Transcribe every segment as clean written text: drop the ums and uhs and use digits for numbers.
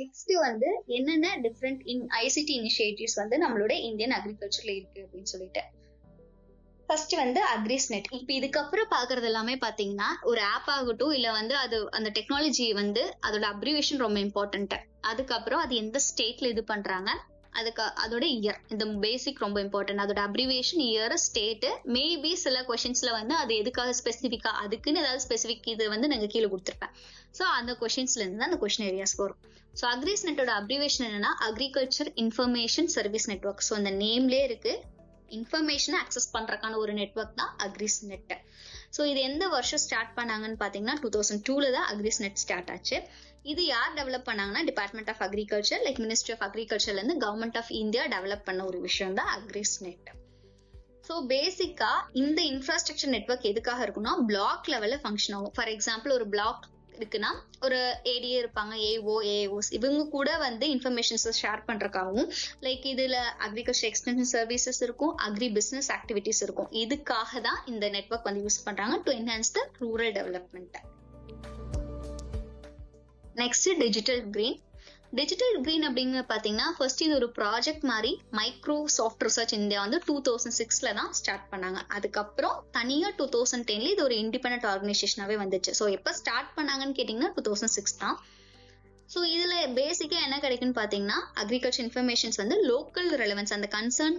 Next வந்து என்னென்ன different ICT initiatives வந்து நம்மளோட இந்தியன் அக்ரிகல்ச்சர்ல இருக்கு அப்படின்னு சொல்லிட்டு. ஃபர்ஸ்ட் வந்து அக்ரிஸ்நெட். இப்போ இதுக்கப்புறம் பாக்குறது எல்லாமே பாத்தீங்கன்னா ஒரு ஆப் ஆகட்டும் இல்ல வந்து அது அந்த டெக்னாலஜி வந்து அதோட அப்ரிவேஷன் ரொம்ப இம்பார்ட்டன்ட். அதுக்கப்புறம் அது எந்த ஸ்டேட்ல இது பண்றாங்க, அதுக்கு அதோட இயர், இந்த பேசிக் ரொம்ப இம்பார்ட்டன்ட். அதோட அப்ரிவேஷன், இயர், ஸ்டேட், மேபி சில கொஸ்டின்ஸ்ல வந்து அது எதுக்காக ஸ்பெசிஃபிக்கா அதுக்குன்னு ஏதாவது ஸ்பெசிஃபிக் இது வந்து நாங்க கீழே கொடுத்துருப்பேன். ஸோ அந்த கொஸ்டின்ஸ்ல இருந்து தான் அந்த கொஸ்டின் ஏரியாஸ் வரும். ஸோ அக்ரிஸ்நெட்டோட அப்ரிவேஷன் என்னன்னா agriculture information service network. So அந்த நேம்லயே இருக்கு, இன்ஃபர்மேஷனை அக்சஸ் பண்றதுக்கான ஒரு நெட்வொர்க் தான் அக்ரிஸ்நெட். ஸோ இது எந்த வருஷம் ஸ்டார்ட் பண்ணாங்கன்னு பாத்தீங்கன்னா 2002ல தான் அக்ரிஸ்நெட் ஸ்டார்ட் ஆச்சு. இது யார் டெவலப் பண்ணாங்கன்னா department of agriculture, like ministry of அக்ரிகல்ச்சர்ல இருந்து கவர்மெண்ட் ஆஃப் இந்தியா டெவலப் பண்ண ஒரு விஷயம் தான் அக்ரிஸ்நெட். ஸோ பேசிக்கா இந்த இன்ஃப்ராஸ்ட்ரக்சர் நெட்வொர்க் எதுக்காக இருக்குன்னா பிளாக் லெவல்ல ஃபங்க்ஷன் ஆகும். ஃபார் எக்ஸாம்பிள் ஒரு பிளாக் இருக்குன்னா ஒரு ஏடிஏ இருப்பாங்க, ஏஓ, ஏஓஸ், இவங்க கூட வந்து இன்ஃபர்மேஷன்ஸ் ஷேர் பண்றதுக்காகவும், லைக் இதுல அக்ரிகல்ச்சர் எக்ஸ்டென்ஷன் சர்வீசஸ் இருக்கும், அக்ரி பிசினஸ் ஆக்டிவிட்டிஸ் இருக்கும். இதுக்காக தான் இந்த நெட்வொர்க் வந்து யூஸ் பண்றாங்க to enhance the rural development. Next digital green. Digital green அப்படிங்கிற பாத்தீங்கன்னா ஃபர்ஸ்ட் இது ஒரு ப்ராஜெக்ட் மாதிரி மைக்ரோசாஃப்ட் ரிசர்ச் இந்தியா வந்து 2006ல தான் ஸ்டார்ட் பண்ணாங்க. அதுக்கப்புறம் தனியா 2010ல இது ஒரு இண்டிபெண்டன்ட் ஆர்கனைசேஷனாவே வந்துச்சு. ஸோ எப்ப ஸ்டார்ட் பண்ணாங்கன்னு கேட்டீங்கன்னா 2006 தான். ஸோ இதுல பேசிக்கா என்ன கிடைக்குன்னு பாத்தீங்கன்னா அக்ரிகல்ச்சர் இன்ஃபர்மேஷன்ஸ் வந்து லோக்கல் ரெலவன்ஸ், அந்த கன்சர்ன்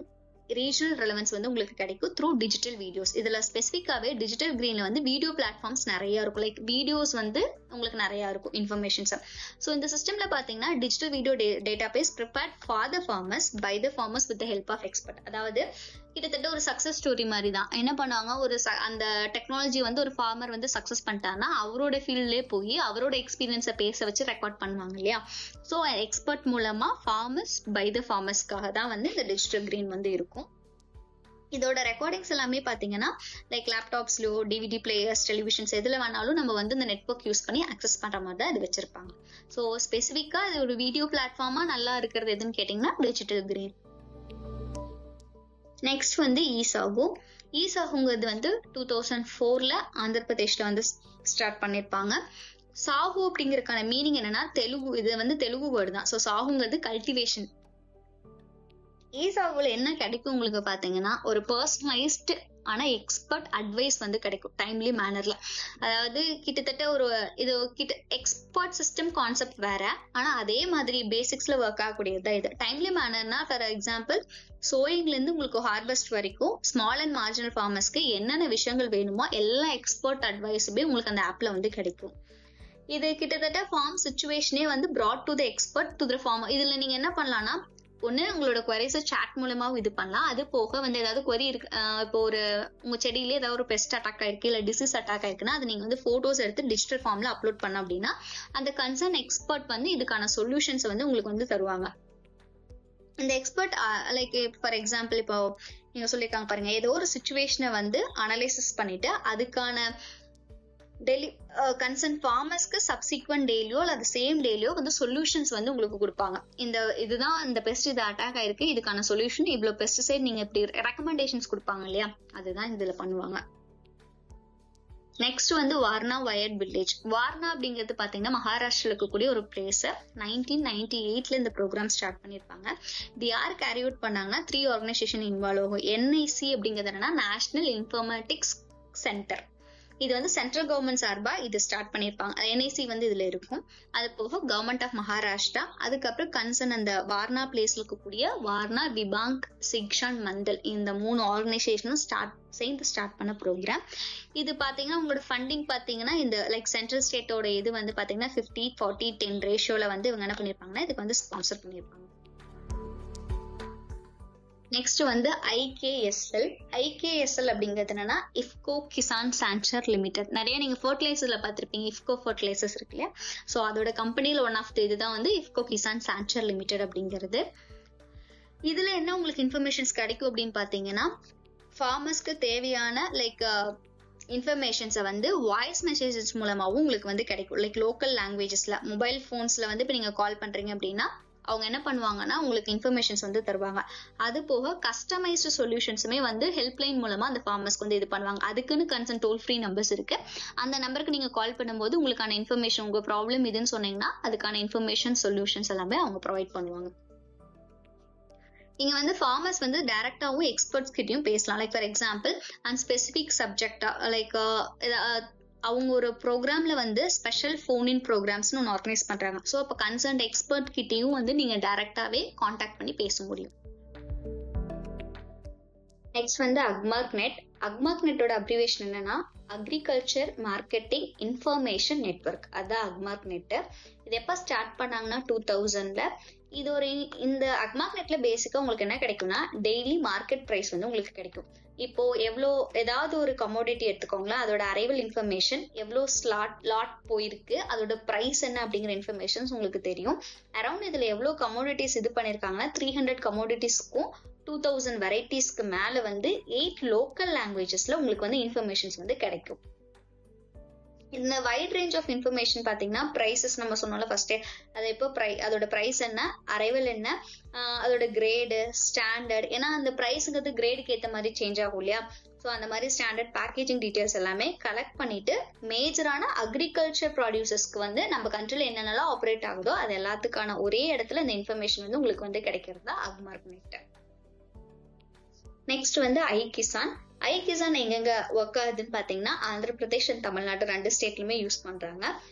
ரீஜனல் ரெலவன்ஸ் வந்து உங்களுக்கு கிடைக்கும் த்ரூ டிஜிட்டல் வீடியோஸ். இதுல ஸ்பெசிஃபிக்காவே டிஜிட்டல் கிரீன்ல வந்து வீடியோ பிளாட்ஃபார்ம்ஸ் நிறைய இருக்கும், லைக் வீடியோஸ் வந்து உங்களுக்கு நிறைய இருக்கும் இன்ஃபர்மேஷன்ஸ். ஸோ இந்த சிஸ்டம்ல பாத்தீங்கன்னா digital video database prepared for the farmers by the farmers with the help of expert. அதாவது கிட்டத்தட்ட ஒரு சக்சஸ் ஸ்டோரி மாதிரி தான். என்ன பண்ணுவாங்க, ஒரு அந்த டெக்னாலஜி வந்து ஒரு ஃபார்மர் வந்து சக்சஸ் பண்ணிட்டாருன்னா அவரோட ஃபீல்ட்லயே போய் அவரோட எக்ஸ்பீரியன்ஸை பேச வச்சு ரெக்கார்ட் பண்ணுவாங்க இல்லையா. ஸோ எக்ஸ்பர்ட் மூலமா ஃபார்மர்ஸ் பை த ஃபார்மர்ஸ்க்காக தான் வந்து இந்த டிஜிட்டல் கிரீன் வந்து இருக்கும். இதோட ரெக்கார்டிங்ஸ் எல்லாமே பாத்தீங்கன்னா லைக் லேப்டாப்ஸ்லயோ, டிவிடி பிளேயர்ஸ், டெலிவிஷன்ஸ் எதுல வேணாலும் நம்ம வந்து இந்த நெட்வொர்க் யூஸ் பண்ணி அக்சஸ் பண்ற மாதிரி தான் இது வச்சிருப்பாங்க. ஸோ ஸ்பெசிஃபிக்கா இது ஒரு வீடியோ பிளாட்ஃபார்மா நல்லா இருக்கிறது எதுன்னு கேட்டீங்கன்னா டிஜிட்டல் கிரீன். நெக்ஸ்ட் வந்து இசாகு. இசாகுங்கிறது வந்து 2004ல ஆந்திர பிரதேஷ்ல வந்து ஸ்டார்ட் பண்ணிருப்பாங்க. சாகு அப்படிங்கறதுக்கான மீனிங் என்னன்னா தெலுங்கு, இது வந்து தெலுங்கு வேர்டு தான். ஸோ சாகுங்கிறது கல்டிவேஷன். இசாகுல என்ன கிடைக்கும் உங்களுக்கு பாத்தீங்கன்னா ஒரு பர்சனலைஸ்டு ஆனா எக்ஸ்பர்ட் அட்வைஸ் வந்து கிடைக்கும் டைம்லி மேனர்ல. அதாவது கிட்டத்தட்ட ஒரு இது எக்ஸ்பர்ட் சிஸ்டம் கான்செப்ட் வேற, ஆனா அதே மாதிரி பேசிக்ஸ்ல ஒர்க் ஆகக்கூடியதுதான் இது. டைம்லி மேனர்னா ஃபார் எக்ஸாம்பிள் சோயிங்ல இருந்து உங்களுக்கு ஹார்வெஸ்ட் வரைக்கும் ஸ்மால் அண்ட் மார்ஜினல் ஃபார்மர்ஸ்க்கு என்னென்ன விஷயங்கள் வேணுமோ எல்லா எக்ஸ்பர்ட் அட்வைஸுமே உங்களுக்கு அந்த ஆப்ல வந்து கிடைக்கும். இது கிட்டத்தட்ட ஃபார்ம் சிச்சுவேஷனே வந்து brought to the expert to the farmer. இதுல நீங்க என்ன பண்ணலாம்னா ஒண்ணு உங்களோட குவரிஸை சாட் மூலமாவும் இது பண்ணலாம். அது போக வந்து ஏதாவது குவரி இருக்கு, இப்போ ஒரு உங்க செடியிலே ஏதாவது ஒரு பெஸ்ட் அட்டாக் ஆயிருக்கு இல்ல டிசீஸ் அட்டாக் ஆயிருக்குன்னா அது நீங்க வந்து போட்டோஸ் எடுத்து டிஜிட்டல் ஃபார்ம்ல அப்லோட் பண்ண அப்படின்னா அந்த கன்சர்ன் எக்ஸ்பர்ட் வந்து இதுக்கான சொல்யூஷன்ஸ் வந்து உங்களுக்கு வந்து தருவாங்க. இந்த எக்ஸ்பர்ட் லைக் ஃபார் எக்ஸாம்பிள் இப்போ நீங்க சொல்லியிருக்காங்க பாருங்க, ஏதோ ஒரு சுச்சுவேஷனை வந்து அனலைசிஸ் பண்ணிட்டு அதுக்கான டெய்லி கன்சர்ன் ஃபார்மர்ஸ்க்கு சப்சிக்வெண்ட் டேலியோ அல்லது சேம் டேலியோ வந்து சொல்யூஷன்ஸ் வந்து உங்களுக்கு கொடுப்பாங்க. இதுதான் இந்த பெஸ்ட் இது அட்டாக் ஆயிருக்கு, இதுக்கான சொல்யூஷன் இவ்வளவு பெஸ்டிசைட் நீங்க இப்படி ரெக்கமெண்டேஷன்ஸ் கொடுப்பாங்க இல்லையா, அதுதான் இதுல பண்ணுவாங்க. நெக்ஸ்ட் வந்து வார்னா வயர்ட் வில்லேஜ். வார்னா அப்படிங்கிறது பாத்தீங்கன்னா மகாராஷ்டிரால இருக்கக்கூடிய ஒரு பிளேஸ். 1998ல இந்த ப்ரோக்ராம் ஸ்டார்ட் பண்ணிருப்பாங்க. இது யார் கேரி அவுட் பண்ணாங்கன்னா 3 ஆர்கனைசேஷன் இன்வால்வ் ஆகும். என்ஐசி அப்படிங்கிறது என்னன்னா நேஷனல் இன்ஃபர்மேட்டிக்ஸ் சென்டர். இது வந்து சென்ட்ரல் கவர்மெண்ட் சார்பா இது ஸ்டார்ட் பண்ணிருப்பாங்க. என்ஐசி வந்து இதுல இருக்கும். அது போக கவர்மெண்ட் ஆஃப் மகாராஷ்டிரா, அதுக்கப்புறம் கன்சர்ன் அந்த வார்னா பிளேஸ்ல இருக்கக்கூடிய வார்னா விபாங் சிக்ஷன் மண்டல், இந்த 3 ஆர்கனைசேஷனும் சேர்ந்து ஸ்டார்ட் பண்ண ப்ரோக்ராம். இது பாத்தீங்கன்னா உங்களோட ஃபண்டிங் பாத்தீங்கன்னா இந்த லைக் சென்ட்ரல் ஸ்டேட்டோட இது வந்து பாத்தீங்கன்னா 50-40-10 ரேஷியோல வந்து இவங்க என்ன பண்ணிருப்பாங்கன்னா இதுக்கு வந்து ஸ்பான்சர் பண்ணிருப்பாங்க. நெக்ஸ்ட் வந்து ஐகேஎஸ்எல் அப்படிங்கிறது என்னன்னா இஃப்கோ கிசான் சான்ச்சர் லிமிடெட். நிறைய நீங்க ஃபர்டிலைசர்ல பாத்திருப்பீங்க, இஃப்கோ ஃபர்டிலைசர்ஸ் இருக்கு இல்லையா. ஸோ அதோட கம்பெனில ஒன் ஆஃப் த இதுதான் வந்து இஃப்கோ கிசான் சான்ச்சர் லிமிடெட் அப்படிங்கிறது. இதுல என்ன உங்களுக்கு இன்ஃபர்மேஷன்ஸ் கிடைக்கும் அப்படின்னு பாத்தீங்கன்னா ஃபார்மர்ஸ்க்கு தேவையான லைக் இன்ஃபர்மேஷன்ஸை வந்து வாய்ஸ் மெசேஜஸ் மூலமாவும் உங்களுக்கு வந்து கிடைக்கும். லைக் லோக்கல் லாங்குவேஜஸ்ல மொபைல் போன்ஸ்ல வந்து இப்போ நீங்க கால் பண்றீங்க அப்படின்னா அவங்க என்ன பண்ணுவாங்கன்னா உங்களுக்கு இன்ஃபர்மேஷன்ஸ் வந்து தருவாங்க. அது போக கஸ்டமைஸ்டு சொல்யூஷன்ஸுமே வந்து ஹெல்ப்லைன் மூலமா அந்த ஃபார்மர்ஸ்க்கு வந்து இது பண்ணுவாங்க. அதுக்குன்னு கன்சர்ன் டோல் ஃப்ரீ நம்பர்ஸ் இருக்கு. அந்த நம்பருக்கு நீங்க கால் பண்ணும்போது உங்களுக்கான இன்ஃபர்மேஷன், உங்க ப்ராப்ளம் இதுன்னு சொன்னீங்கன்னா அதுக்கான இன்ஃபர்மேஷன் சொல்யூஷன்ஸ் எல்லாமே அவங்க ப்ரொவைட் பண்ணுவாங்க. இங்க வந்து ஃபார்மர்ஸ் வந்து டைரக்டாவும் எக்ஸ்பர்ட்ஸ் கிட்டயும் பேசலாம். Like for example and specific சப்ஜெக்டா லைக் அவங்க ஒரு ப்ரோக்ராம்ல வந்து ஸ்பெஷல் ஃபோன் இன் ப்ரோக்ராம்ஸ்னு ஒன்று ஆர்கனைஸ் பண்றாங்க. ஸோ அப்போ கன்சர்ன்ட் எக்ஸ்பர்ட் கிட்டயும் வந்து நீங்க டைரக்டாவே கான்டாக்ட் பண்ணி பேச முடியும். நெக்ஸ்ட் வந்து அக்மார்க் நெட். அக்மார்க் நெட்டோட அப்ரிவேஷன் என்னன்னா அக்ரிகல்ச்சர் மார்க்கெட்டிங் இன்ஃபர்மேஷன் நெட்வொர்க். அதான் அக்மார்க் நெட். இது எப்ப ஸ்டார்ட் பண்ணாங்கன்னா 2000ல. இது ஒரு இந்த அக்மார்க் நெட்ல பேசிக்கா உங்களுக்கு என்ன கிடைக்கும்னா டெய்லி மார்க்கெட் பிரைஸ் வந்து உங்களுக்கு கிடைக்கும். இப்போ ஏதாவது ஒரு கமோடிட்டி எடுத்துக்கோங்களேன், அதோட அரைவல் இன்ஃபர்மேஷன், எவ்வளோ லாட் போயிருக்கு, அதோட பிரைஸ் என்ன அப்படிங்கிற இன்ஃபர்மேஷன்ஸ் உங்களுக்கு தெரியும். அரௌண்ட் இதுல எவ்வளோ கமோடிட்டிஸ் இது பண்ணிருக்காங்கன்னா 300 கமோடிட்டிஸ்க்கும் 2000 வெரைட்டிஸ்க்கு மேல வந்து 8 லோக்கல் லாங்குவேஜஸ்ல உங்களுக்கு வந்து இன்ஃபர்மேஷன்ஸ் வந்து கிடைக்கும். இந்த வைட் ரேஞ்ச் ஆஃப் இன்ஃபர்மேஷன் பாத்தீங்கன்னா பிரைசஸ் நம்ம சொன்னோம்ல ஃபர்ஸ்டே, அது இப்போ அதோட பிரைஸ் என்ன, அரைவல் என்ன, அதோட கிரேடு, ஸ்டாண்டர்ட், ஏன்னா அந்த பிரைஸுங்கிறது கிரேடுக்கு ஏற்ற மாதிரி சேஞ்ச் ஆகும் இல்லையா. ஸோ அந்த மாதிரி ஸ்டாண்டர்ட் பேக்கேஜிங் டீடைல்ஸ் எல்லாமே கலெக்ட் பண்ணிட்டு மேஜரான அக்ரிகல்ச்சர் ப்ராடியூசர்ஸ்க்கு வந்து நம்ம கண்ட்ரில என்னென்னலாம் ஆப்ரேட் ஆகுதோ அது எல்லாத்துக்கான ஒரே இடத்துல இந்த இன்ஃபர்மேஷன் வந்து உங்களுக்கு வந்து கிடைக்கிறது தான் அக்மார்க் நெட். நெக்ஸ்ட் வந்து ஐகிசான். ஐகிசான் எங்கெங்க ஒர்க் ஆகுதுன்னு பாத்தீங்கன்னா ஆந்திர பிரதேஷ் அண்ட் தமிழ்நாடு 2 ஸ்டேட்லயுமே யூஸ் பண்றாங்க.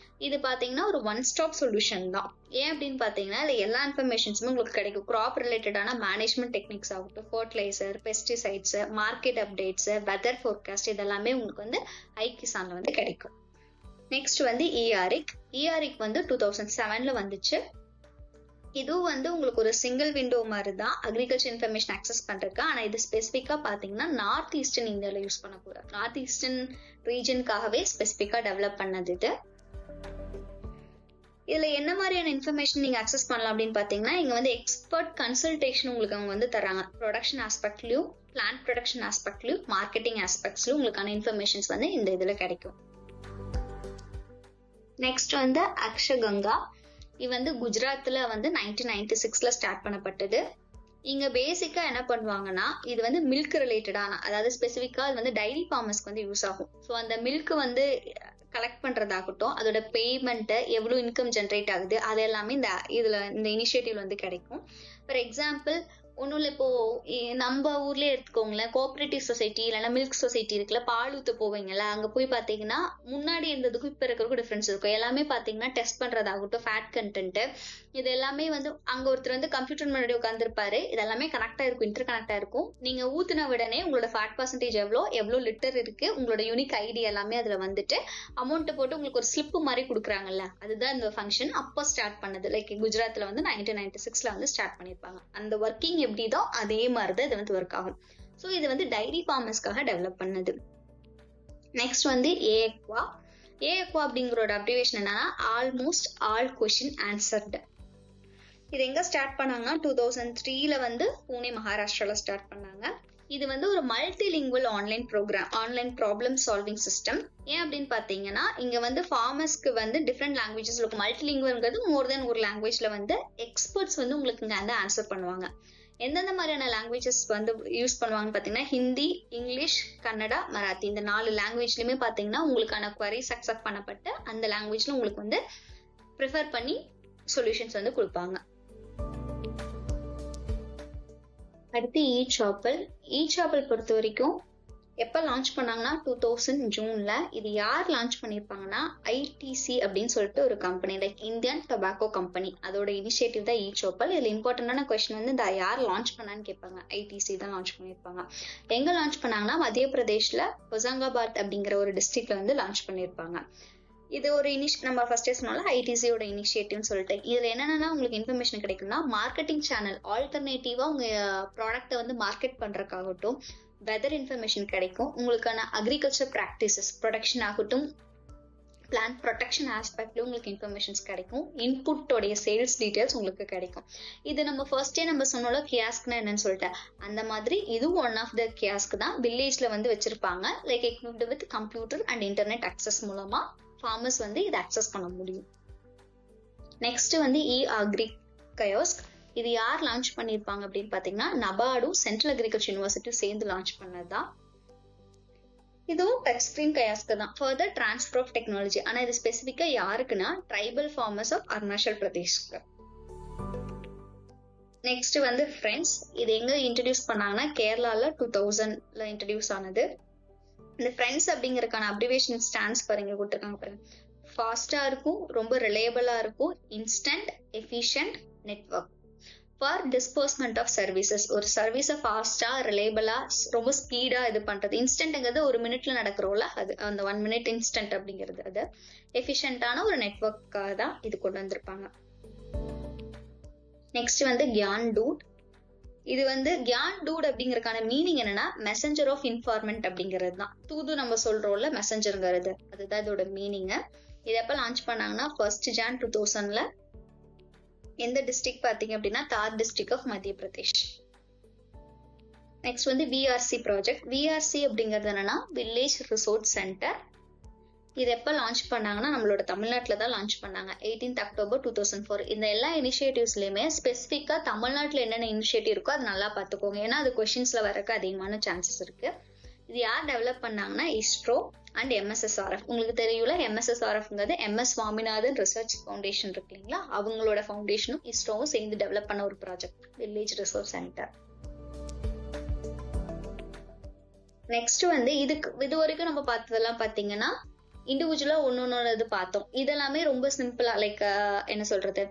இது பாத்தீங்கன்னா ஒரு ஒன் ஸ்டாப் சொல்யூஷன் தான். ஏன் அப்படின்னு பாத்தீங்கன்னா இதுல எல்லா இன்ஃபர்மேஷன்ஸுமே உங்களுக்கு கிடைக்கும். கிராப் ரிலேட்டடான மேனேஜ்மெண்ட் டெக்னிக்ஸ் ஆகட்டும், fertiliser, pesticides, market updates, weather forecast, இதெல்லாமே உங்களுக்கு வந்து ஐகிசான்ல வந்து கிடைக்கும். நெக்ஸ்ட் வந்து இஆரிக் வந்து 2007ல வந்துச்சு. இதுவும் வந்து உங்களுக்கு ஒரு சிங்கிள் விண்டோ மாதிரி தான் அக்ரிகல்ச்சர் இன்ஃபர்மேஷன் அக்சஸ் பண்றதுக்கு. ஆனா இது ஸ்பெசிஃபிக்கா பாத்தீங்கன்னா நார்த் ஈஸ்டர்ன் இந்தியால யூஸ் பண்ண போறோம். நார்த் ஈஸ்டர்ன் ரீஜனுக்காகவே ஸ்பெசிஃபிக்கா டெவலப் பண்ணது இது. இதுல என்ன மாதிரியான இன்ஃபர்மேஷன் நீங்க அக்சஸ் பண்ணலாம் அப்படின்னு பாத்தீங்கன்னா இங்க வந்து எக்ஸ்பர்ட் கன்சல்டேஷன் உங்களுக்கு அவங்க வந்து தராங்க. ப்ரொடக்ஷன் ஆஸ்பெக்ட்லயும், பிளான்ட் ப்ரொடக்ஷன் ஆஸ்பெக்ட்லயும், மார்க்கெட்டிங் ஆஸ்பெக்ட்ஸ்லயும் உங்களுக்கான இன்ஃபர்மேஷன்ஸ் வந்து இந்த இதுல கிடைக்கும். நெக்ஸ்ட் வந்து அக்ஷகங்கா. இது வந்து குஜராத்ல வந்து 1996ல ஸ்டார்ட் பண்ணப்பட்டது. இங்க பேசிக்கா என்ன பண்ணுவாங்கன்னா இது வந்து மில்க் ரிலேட்டடான, அதாவது ஸ்பெசிஃபிக்கா அது வந்து டைரி ஃபார்மர்ஸ்க்கு வந்து யூஸ் ஆகும். ஸோ அந்த மில்க் வந்து கலெக்ட் பண்றதாகட்டும், அதோட பேமெண்ட், எவ்வளவு இன்கம் ஜென்ரேட் ஆகுது, அது எல்லாமே இந்த இனிஷியேட்டிவ்ல வந்து கிடைக்கும். ஃபார் எக்ஸாம்பிள் ஒன்றும் இல்லை, இப்போ நம்ம ஊர்லயே எடுத்துக்கோங்களேன், கோஆபரேட்டிவ் சொசைட்டி இல்லைன்னா மில்க் சொசைட்டி இருக்குல்ல, பால் ஊற்ற போவீங்கல்ல, அங்க போய் பாத்தீங்கன்னா முன்னாடி இருந்ததுக்கும் இப்ப இருக்கிறதுக்கும் டிஃபரன்ஸ் இருக்கும். எல்லாமே பாத்தீங்கன்னா டெஸ்ட் பண்றதாகட்டும், ஃபேட் கண்டென்ட், இது எல்லாமே வந்து அங்க ஒருத்தர் வந்து கம்ப்யூட்டர் முன்னாடி உட்காந்துருப்பாரு, இது எல்லாமே கனெக்டா இருக்கும், இன்டர் கனெக்டா இருக்கும். நீங்க ஊத்துன உடனே உங்களோட ஃபேட் பர்சன்டேஜ் எவ்வளோ லிட்டர் இருக்கு, உங்களோட யூனிக் ஐடி எல்லாமே அதுல வந்துட்டு அமௌண்ட் போட்டு உங்களுக்கு ஒரு ஸ்லிப் மாதிரி கொடுக்குறாங்கல்ல, அதுதான் இந்த ஃபங்க்ஷன் அப்போ ஸ்டார்ட் பண்ணது. லைக் குஜராத்ல வந்து 1996ல வந்து ஸ்டார்ட் பண்ணிருப்பாங்க. அந்த ஒர்க்கிங் எப்படிதோ அதே மாதிரிதான் இது வந்து ஒர்க் ஆகும். ஸோ இது வந்து டைரி ஃபார்மர்ஸ்க்காக டெவலப் பண்ணது. நெக்ஸ்ட் வந்து ஏஎக்வா. அப்படிங்கிறோட அப்ரிவேஷன் என்னன்னா ஆல்மோஸ்ட் ஆல் கொஸ்டின் ஆன்சர்டு. இது எங்க ஸ்டார்ட் பண்ணாங்கன்னா 2003ல வந்து பூனே மகாராஷ்டிரால ஸ்டார்ட் பண்ணாங்க. இது வந்து ஒரு multilingual online problem solving system. ஏன் அப்படின்னு பாத்தீங்கன்னா இங்க வந்து ஃபார்மர்ஸ்க்கு வந்து டிஃப்ரெண்ட் லாங்குவேஜஸ் இருக்கும். மல்டிலிங்குவல்ங்கிறது மோர் தென் ஒரு லாங்குவேஜ்ல வந்து எக்ஸ்பர்ட்ஸ் வந்து உங்களுக்கு இங்க வந்து ஆன்சர் பண்ணுவாங்க. எந்தெந்த மாதிரியான லாங்குவேஜஸ் வந்து யூஸ் பண்ணுவாங்கன்னு பாத்தீங்கன்னா ஹிந்தி, இங்கிலீஷ், கன்னடா, மராத்தி, இந்த 4 லாங்குவேஜ்லயுமே பாத்தீங்கன்னா உங்களுக்கான குவரிஸ் அக்செப்ட் பண்ணப்பட்டு அந்த லாங்குவேஜ்ல உங்களுக்கு வந்து ப்ரிஃபர் பண்ணி சொல்யூஷன்ஸ் வந்து கொடுப்பாங்க. அடுத்து இ-சாப்பல் பொறுத்த வரைக்கும் எப்ப லான்ச் பண்ணாங்கன்னா 2000 ஜூன்ல. இது யார் லான்ச் பண்ணிருப்பாங்கன்னா ஐடிசி அப்படின்னு சொல்லிட்டு ஒரு company, like Indian tobacco company, அதோட இனிஷியேட்டிவ் தான் இ-சாப்பல். இதுல இம்பார்ட்டன்டான கொஸ்டின் வந்து இந்த யார் லான்ச் பண்ணான்னு கேட்பாங்க. ஐடிசி தான் லான்ச் பண்ணிருப்பாங்க. எங்க லான்ச் பண்ணாங்கன்னா மத்திய பிரதேஷ்ல ஹொசங்காபாத் அப்படிங்கிற ஒரு டிஸ்ட்ரிக்ட்ல வந்து லான்ச் பண்ணிருப்பாங்க. இது ஒரு நம்ம ஃபர்ஸ்டே சொன்னால ஐடிசியோட இனிஷியேட்டிவ்னு சொல்லிட்டு இதுல என்னன்னா உங்களுக்கு இன்ஃபர்மேஷன் கிடைக்கும்னா மார்க்கெட்டிங் சேனல், ஆல்டர்னேட்டிவா உங்க ப்ராடக்ட்டை வந்து மார்க்கெட் பண்றதுக்காகட்டும், வெதர் இன்ஃபர்மேஷன் கிடைக்கும், உங்களுக்கான அக்ரிகல்ச்சர் பிராக்டிசஸ், ப்ரொடக்ஷன் ஆகட்டும், பிளான்ட் ப்ரொடெக்ஷன் ஆஸ்பெக்ட்ல உங்களுக்கு இன்ஃபர்மேஷன்ஸ் கிடைக்கும், இன்புட்டோடைய சேல்ஸ் டீடைல்ஸ் உங்களுக்கு கிடைக்கும். இது நம்ம ஃபர்ஸ்டே நம்ம சொன்னோம்ல கியாஸ்க்னா என்னன்னு சொல்லிட்டு, அந்த மாதிரி இது ஒன் ஆஃப் த கியாஸ்க் தான் வில்லேஜ்ல வந்து வச்சிருப்பாங்க. Like equipped with computer and internet access மூலமா ஃபார்மர்ஸ் வந்து இதை அக்சஸ் பண்ண முடியும். நெக்ஸ்ட் வந்து இ-அக்ரி கயோஸ்க். இது யார் லான்ச் பண்ணிருப்பாங்க அப்படின்னு பாத்தீங்கன்னா நபார்டும் சென்ட்ரல் அக்ரிகல்ச்சர் யூனிவர்சிட்டியும் சேர்ந்து லான்ச் பண்ணதுதான். இதுவும் டச் ஸ்கிரீன் கயாஸ்க் தான், ஃபர்தர் டிரான்ஸ்ஃபர் ஆஃப் டெக்னாலஜி. ஆனா இது ஸ்பெசிபிக்கா யாருக்குன்னா ட்ரைபல் ஃபார்மர்ஸ் ஆஃப் அருணாச்சல் பிரதேஷ்க்கு. நெக்ஸ்ட் வந்து ஃப்ரெண்ட்ஸ், இது எங்க இன்ட்ரடியூஸ் பண்ணாங்கன்னா கேரளால 2000ல இன்ட்ரடியூஸ் ஆனது. இந்த ஃப்ரெண்ட்ஸ் அப்படிங்கறதுக்கான அப்ரிவேஷன் ஸ்டாண்ட்ஸ் பாருங்க கொடுத்துருக்காங்க பாருங்க. ஃபாஸ்டா இருக்கும், ரொம்ப ரிலையபிளா இருக்கும், instant efficient network for disbursement of services. ஒரு சர்வீஸை ஃபாஸ்டா ரிலையபிளா ரொம்ப ஸ்பீடா இது பண்றது. இன்ஸ்டன்ட்ங்கிறது ஒரு மினிட்ல நடக்கிறோம்ல, அது அந்த 1 minute இன்ஸ்டன்ட் அப்படிங்கிறது. அது எஃபிஷியன்டான ஒரு நெட்வொர்க்காக தான் இது கொண்டு வந்திருப்பாங்க. நெக்ஸ்ட் வந்து கியான் டூட். இது வந்து கியான் டூட் அப்படிங்கறதுக்கான மீனிங் என்னன்னா மெசஞ்சர் ஆஃப் இன்ஃபார்மெண்ட் அப்படிங்கிறது தான். தூது நம்ம சொல்றோம்ல மெசஞ்சருங்கிறது, அதுதான் இதோட மீனிங். இது எப்ப லான்ச் பண்ணாங்கன்னா 1st Jan 2000ல. எந்த டிஸ்ட்ரிக்ட் பாத்தீங்க அப்படின்னா தார் டிஸ்ட்ரிக்ட் ஆஃப் மத்திய பிரதேஷ். நெக்ஸ்ட் வந்து விஆர்சி ப்ராஜெக்ட். விஆர்சி அப்படிங்கிறது என்னன்னா வில்லேஜ் ரிசோர்ஸ் சென்டர். இது எப்ப லான்ச் பண்ணாங்கன்னா நம்மளோட தமிழ்நாட்டுல தான் லான்ச் பண்ணாங்க 18th October 2004. இந்த எல்லா இனிஷியேட்டிவ்ஸ்லயுமே ஸ்பெசிபிக்கா தமிழ்நாட்டுல என்னென்ன இனிஷியேட்டிவ் இருக்கோ அது நல்லா பாத்துக்கோங்க, ஏன்னா அது கொஸ்டின்ஸ்ல வரக்கு அதிகமான சான்சஸ் இருக்கு. இது யார் டெவலப் பண்ணாங்கன்னா இஸ்ரோ அண்ட் MSSRF. உங்களுக்கு தெரியும்ல, MSSRFங்கிறது MS சுவாமிநாதன் ரிசர்ச் ஃபவுண்டேஷன் இருக்கு இல்லைங்களா, அவங்களோட ஃபவுண்டேஷனும் இஸ்ரோவும் சேர்ந்து டெவலப் பண்ண ஒரு project village resource centre. Next வந்து இது வரைக்கும் நம்ம பார்த்ததெல்லாம் பாத்தீங்கன்னா இண்டிவிஜுவலா ஒன்னொன்னு பார்த்தோம். இதெல்லாமே ரொம்ப சிம்பிளா லைக் என்ன சொல்றது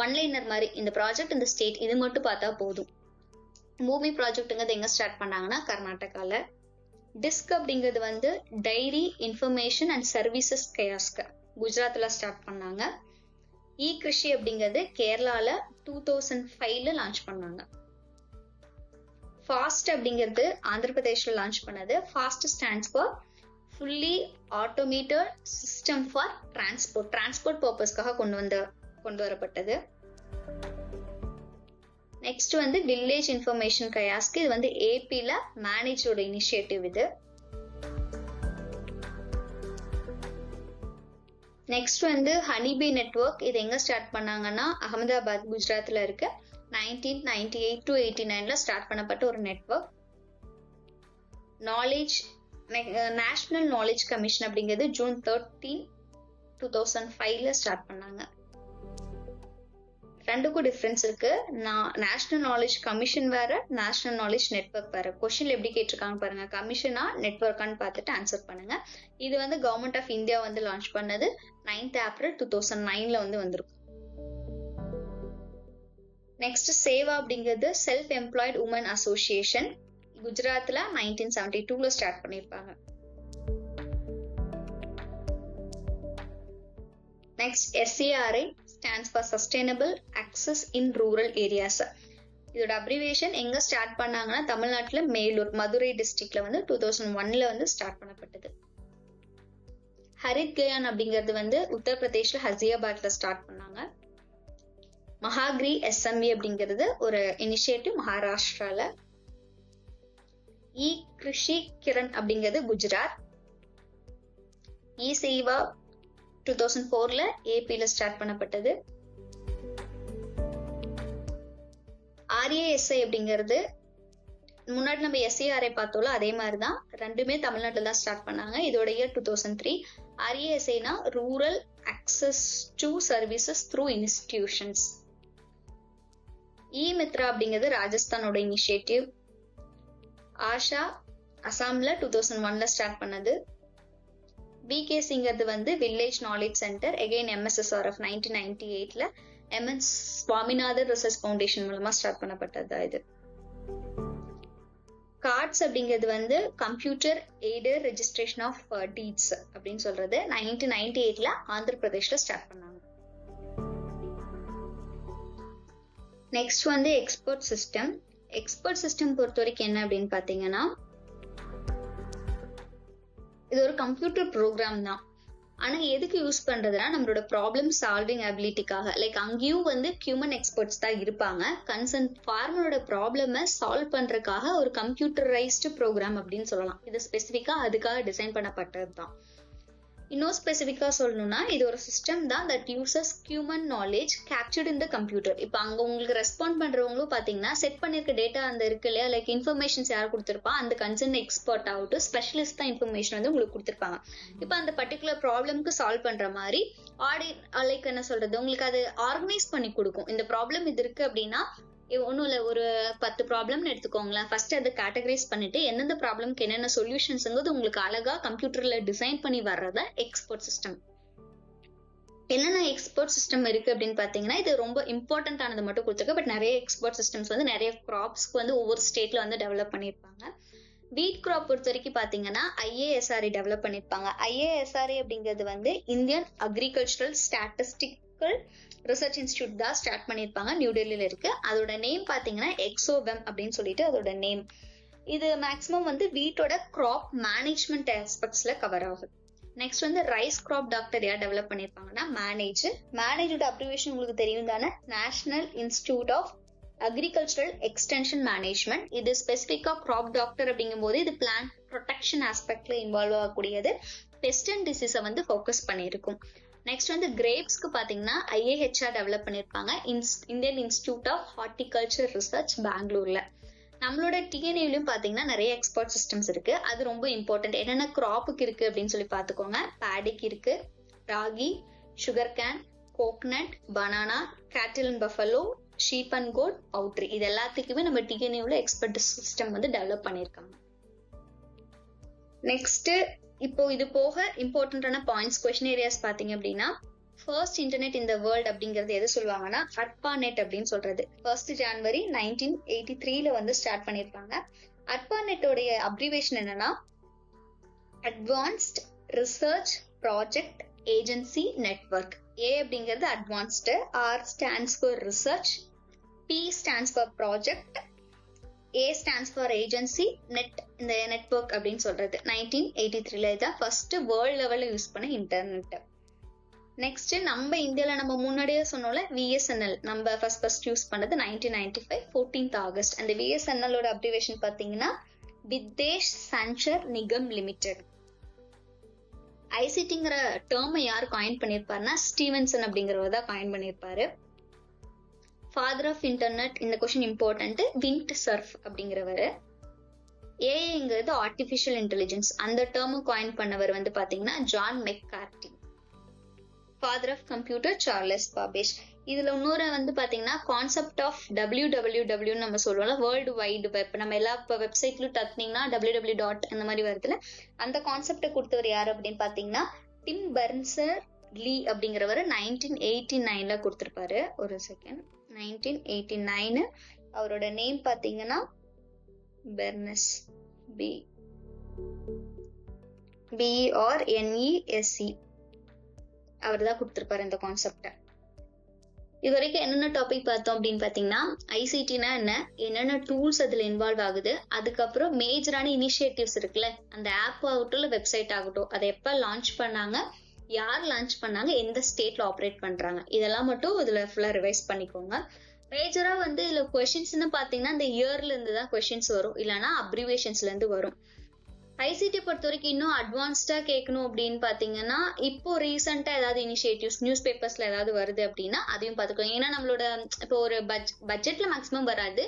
ஒன்லைனர் மாதிரி. இந்த ப்ராஜெக்ட் இந்த ஸ்டேட் இது மட்டும் பார்த்தா போதும். பூமி ப்ராஜெக்ட்ங்கிறது எங்க ஸ்டார்ட் பண்ணாங்கன்னா கர்நாடகால. டிஸ்க் அப்படிங்கிறது வந்து டைரி இன்ஃபர்மேஷன் அண்ட் சர்வீசஸ் கயாஸ்க் குஜராத்ல ஸ்டார்ட் பண்ணாங்க. இ கிருஷி அப்படிங்கிறது கேரளால 2005ல லான்ச் பண்ணாங்க. ஃபாஸ்ட் அப்படிங்கிறது ஆந்திர பிரதேஷ்ல லான்ச் பண்ணது. Fast stands for fully automated system for transport பர்பஸ்க்காக கொண்டு வரப்பட்டது. நெக்ஸ்ட் வந்து வில்லேஜ் இன்ஃபர்மேஷன் கயாஸ்க். இது வந்து ஏபில மேனேஜோட இனிஷியேட்டிவ் இது. நெக்ஸ்ட் வந்து ஹனிபி நெட்வொர்க். இது எங்க ஸ்டார்ட் பண்ணாங்கன்னா அகமதாபாத் குஜராத்ல இருக்கு. 1998 to 89ல ஸ்டார்ட் பண்ணப்பட்ட ஒரு நெட்வொர்க். நேஷனல் நாலேஜ் கமிஷன் அப்படிங்கிறது June 13, 2005ல ஸ்டார்ட் பண்ணாங்க. ரெண்டுக்கும் டிஃபரன்ஸ் இருக்கு. நேஷனல் நாலேஜ் கமிஷன் வேற, நேஷனல் நாலேஜ் நெட்வொர்க் வேற. கொஸ்டின்ல எப்படி கேட்டிருக்காங்க பாருங்க, கமிஷனா நெட்வொர்க்கான்னு பார்த்துட்டு ஆன்சர் பண்ணுங்க. இது வந்து கவர்மெண்ட் ஆஃப் இந்தியா வந்து லான்ச் பண்ணது 9th April 2009ல வந்து வந்திருக்கும். நெக்ஸ்ட் சேவா அப்படிங்கிறது செல்ஃப் எம்ப்ளாய்டு உமன் அசோசியேஷன். குஜராத்ல 1972ல ஸ்டார்ட் பண்ணிருப்பாங்க. Next SARI stands for Sustainable Access in Rural Areas. இதோட அப்ரிவேஷன் எங்க ஸ்டார்ட் பண்ணாங்கன்னா தமிழ்நாட்டுல மேலூர் மதுரை டிஸ்ட்ரிக்ட்ல வந்து 2001ல வந்து ஸ்டார்ட் பண்ணப்பட்டது. ஹரித் கயான் அப்படிங்கிறது வந்து உத்தரப்பிரதேஷ்ல ஹசியாபாத்ல ஸ்டார்ட் பண்ணாங்க. மகாகிரி SME அப்படிங்கிறது ஒரு இனிஷியேட்டிவ் மகாராஷ்டிரால. இ கிருஷி கிரண் அப்படிங்கிறது குஜராத். இ சேவா 2004ல ஏபில ஸ்டார்ட் பண்ணப்பட்டது. RASI அப்படிங்கிறது முன்னாடி நம்ம SARI பார்த்தோம்ல அதே மாதிரிதான், ரெண்டுமே தமிழ்நாட்டுல தான் ஸ்டார்ட் பண்ணாங்க. இதோட இயர் 2003. RASIனா rural access to services through institutions. Mitra அப்படிங்கிறது ராஜஸ்தானோட இனிஷியேட்டிவ். ஆஷா அசாம்ல 2001ல ஸ்டார்ட் பண்ணது. VKCங்கிறது வந்து village knowledge centre, again MSSRF 1998ல MS சுவாமிநாதன் ரிசர்ச் ஃபவுண்டேஷன் மூலமா ஸ்டார்ட் பண்ணப்பட்டது. இது கார்ட்ஸ் அப்படிங்கிறது வந்து computer aided registration of deeds அப்படின்னு சொல்றது 1998ல ஆந்திர பிரதேஷ்ல ஸ்டார்ட் பண்ணாங்க. நெக்ஸ்ட் வந்து எக்ஸ்பர்ட் சிஸ்டம். எக்ஸ்பர்ட் சிஸ்டம் பொறுத்த வரைக்கும் என்ன அப்படின்னு பாத்தீங்கன்னா இது ஒரு கம்ப்யூட்டர் ப்ரோக்ராம் தான். ஆனா எதுக்கு யூஸ் பண்றதுன்னா நம்மளோட ப்ராப்ளம் சால்விங் அபிலிட்டிக்காக. லைக் அங்கேயும் வந்து ஹியூமன் எக்ஸ்பர்ட்ஸ் தான் இருப்பாங்க. கன்சர்ன் ஃபார்மரோட ப்ராப்ளமை சால்வ் பண்றதுக்காக ஒரு கம்ப்யூட்டரைஸ்டு ப்ரோக்ராம் அப்படின்னு சொல்லலாம். இது ஸ்பெசிஃபிக்கா அதுக்காக டிசைன் பண்ணப்பட்டது தான். இன்னும் ஸ்பெசிஃபிக்கா சொல்லணும்னா இது ஒரு சிஸ்டம் தான் that uses human knowledge captured in the computer. இப்போ அங்க உங்களுக்கு ரெஸ்பாண்ட் பண்றவங்களும் பாத்தீங்கன்னா செட் பண்ணிருக்க டேட்டா அந்த இருக்கு இல்லையா, லைக் இன்ஃபர்மேஷன்ஸ் யார் கொடுத்திருப்பா, அந்த கன்சர்ன் எக்ஸ்பர்ட் ஆகட்டும் ஸ்பெஷலிஸ்ட் தான் இன்ஃபர்மேஷன் வந்து உங்களுக்கு கொடுத்திருப்பாங்க. இப்போ அந்த பர்டிகுலர் ப்ராப்ளம்க்கு சால்வ் பண்ற மாதிரி லைக் என்ன சொல்றது, உங்களுக்கு அது ஆர்கனைஸ் பண்ணி கொடுக்கும். இந்த ப்ராப்ளம் இது இருக்கு அப்படின்னா ஒன்றும் இல்லை, ஒரு 10 ப்ராப்ளம்னு எடுத்துக்கோங்களேன். ஃபர்ஸ்ட் அதை கேட்டகரைஸ் பண்ணிட்டு எந்தெந்த ப்ராப்ளம்க்கு என்னென்ன சொல்யூஷன்ஸ்ங்கிறது உங்களுக்கு அழகா கம்ப்யூட்டர்ல டிசைன் பண்ணி வர்றத எக்ஸ்பர்ட் சிஸ்டம். என்னென்ன எக்ஸ்பர்ட் சிஸ்டம் இருக்கு அப்படின்னு பாத்தீங்கன்னா இது ரொம்ப இம்பார்ட்டன்ட் ஆனது மட்டும் கொடுத்துருக்கு. பட் நிறைய எக்ஸ்பர்ட் சிஸ்டம்ஸ் வந்து நிறைய கிராப்ஸ்க்கு வந்து ஒவ்வொரு ஸ்டேட்ல வந்து டெவலப் பண்ணியிருப்பாங்க. வீட் கிராப் பொறுத்த வரைக்கும் பாத்தீங்கன்னா IASRE டெவலப் பண்ணிருப்பாங்க. IASRE அப்படிங்கிறது வந்து Indian agricultural statistical research institute தான் ஸ்டார்ட் பண்ணிருப்பாங்க, நியூ டெல்லியில இருக்கு. அதோட நேம் பாத்தீங்கன்னா எக்ஸோவெம் அப்படின்னு சொல்லிட்டு அதோட நேம். இது மேக்சிமம் வந்து வீட்டோட கிராப் மேனேஜ்மெண்ட் ஆஸ்பெக்ட்ஸ்ல கவர் ஆகுது. நெக்ஸ்ட் வந்து ரைஸ் கிராப் டாக்டர் யார் டெவலப் பண்ணிருப்பாங்கன்னா மேனேஜோட அப்ரிவேஷன் உங்களுக்கு தெரியும் தானே, national institute of agricultural extension management. இது ஸ்பெசிபிக்கா கிராப் டாக்டர் அப்படிங்கும் போது இது பிளான்ட் ப்ரொடெக்ஷன் ஆஸ்பெக்ட்ல இன்வால்வ் ஆகக்கூடியது. பெஸ்ட் அண்ட் டிசீஸை வந்து ஃபோக்கஸ் பண்ணியிருக்கும். நெக்ஸ்ட் வந்து கிரேப்ஸ்க்கு பாத்தீங்கன்னா IAHR டெவலப் பண்ணிருப்பாங்க, Indian institute of horticulture research பெங்களூர்ல. நம்மளோட TNAலயும் பாத்தீங்கன்னா நிறைய எக்ஸ்பர்ட் சிஸ்டம்ஸ் இருக்கு. அது ரொம்ப இம்பார்ட்டன்ட். என்னென்ன கிராப்புக்கு இருக்கு அப்படின்னு சொல்லி பாத்துக்கோங்க. பேடிக்கு இருக்கு, ராகி, sugar cane, coconut, banana, cattle and buffalo, sheep and goat, poultry, இது எல்லாத்துக்குமே நம்ம TNAல எக்ஸ்பர்ட் சிஸ்டம் வந்து டெவலப் பண்ணிருக்காங்க. நெக்ஸ்ட் இப்போ இது போக இம்பார்ட்டன்டான பாயிண்ட்ஸ் கொஸ்டின் ஏரியாஸ் பாத்தீங்க அப்படின்னா, ஃபர்ஸ்ட் இன்டர்நெட் இந்த வேர்ல்ட் அப்படிங்கறது எது சொல்லுவாங்கன்னா அர்பாநெட் அப்படின்னு சொல்றது. 1 ஜனவரி 1983ல வந்து ஸ்டார்ட் பண்ணிருப்பாங்க. அர்பாநெட்டோடைய அப்ரிவேஷன் என்னன்னா advanced research project agency network. A அப்படிங்கிறது advanced, R stands for research, P stands for project, A stands for agency, net இந்த நெட்வொர்க் அப்படின்னு சொல்றது. 1983ல இதான் ஃபர்ஸ்ட் வேர்ல்ட் லெவல்ல யூஸ் பண்ண இன்டர்நெட். நெக்ஸ்ட் நம்ம இந்தியால நம்ம முன்னாடியே சொன்னோம்ல VSNL நம்ம ஃபர்ஸ்ட் யூஸ் பண்ணது 1995 14th ஆகஸ்ட். அந்த VSNLோட அப்ரிவேஷன் பாத்தீங்கன்னா விதேஷ் சஞ்சர் நிகம் லிமிடெட். ஐசிடிங்கிற டேர்மை யார் காயின் பண்ணிருப்பாருன்னா ஸ்டீவன்சன் அப்படிங்கிறவர் தான் காயின் பண்ணிருப்பாரு. ஃபாதர் ஆஃப் இன்டர்நெட், இந்த கொஸ்டின் இம்பார்ட்டன்ட், விண்ட் சர்ஃப் அப்படிங்கிறவரு. ஏஐங்கிறது ஆர்டிபிஷியல் இன்டெலிஜென்ஸ், அந்த டேர்மை காயின் பண்ணவர் வந்து பாத்தீங்கன்னா John McCarthy. Father of computer Charles Babbage. இதுல இன்னொரு வந்து பாத்தீங்கன்னா கான்செப்ட் ஆஃப் www நம்ம சொல்லுவோம்ல, வேர்ல்டு வைடு வெப். நம்ம எல்லா வெப்சைட்லயும் தட்டினீங்கன்னா www. அந்த மாதிரி வருதுல, அந்த கான்செப்டை கொடுத்தவர் யாரு அப்படின்னு பாத்தீங்கன்னா டிம் பர்ன்சர் லீ அப்படிங்கிறவர் 1989ல கொடுத்திருப்பாரு. ஒரு செகண்ட், 1989 அவரோட நேம் பாத்தீங்கன்னா பெர்னஸ் BERNESE அவர் தான் கொடுத்திருப்பாரு இந்த கான்செப்ட. இது வரைக்கும் என்னென்ன டாபிக் பார்த்தோம் அப்படின்னு பாத்தீங்கன்னா ஐசிடினா என்னென்ன டூல்ஸ் அதுல இன்வால்வ் ஆகுது, அதுக்கப்புறம் மேஜரான இனிஷியேட்டிவ்ஸ் இருக்குல்ல, அந்த ஆப் ஆகட்டும் இல்ல வெப்சைட் ஆகட்டும், அதை எப்ப லான்ச் பண்ணாங்க, யார் லான்ச் பண்ணாங்க, எந்த ஸ்டேட்ல ஆப்ரேட் பண்றாங்க, இதெல்லாம் மட்டும் இதுல ஃபுல்லா ரிவைஸ் பண்ணிக்கோங்க. மேஜரா வந்து இதுல கொஸ்டின்ஸ்னு பாத்தீங்கன்னா இந்த இயர்ல இருந்து தான் கொஸ்டின்ஸ் வரும், இல்லைன்னா அப்ரிவேஷன்ஸ்ல இருந்து வரும். ஐசிடி பொறுத்த வரைக்கும் இன்னும் அட்வான்ஸ்டா கேட்கணும் அப்படின்னு பாத்தீங்கன்னா இப்போ ரீசெண்டா ஏதாவது இனிஷியேட்டிவ்ஸ் நியூஸ் பேப்பர்ஸ்ல ஏதாவது வருது அப்படின்னா அதையும் பாத்துக்கோங்க. ஏன்னா நம்மளோட இப்போ ஒரு பட்ஜெட்ல மேக்ஸிமம் வராது,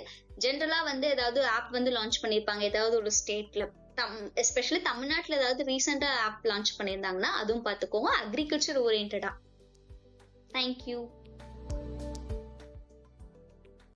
ஜென்ரலா வந்து ஏதாவது ஆப் வந்து லான்ச் பண்ணிருப்பாங்க ஏதாவது ஒரு ஸ்டேட்ல. எஸ்பெஷலி தமிழ்நாட்டுல ஏதாவது ரீசெண்டா ஆப் லான்ச் பண்ணியிருந்தாங்கன்னா அதுவும் பாத்துக்கோங்க, அக்ரிகல்ச்சர் ஓரியன்டா. தேங்க்யூ.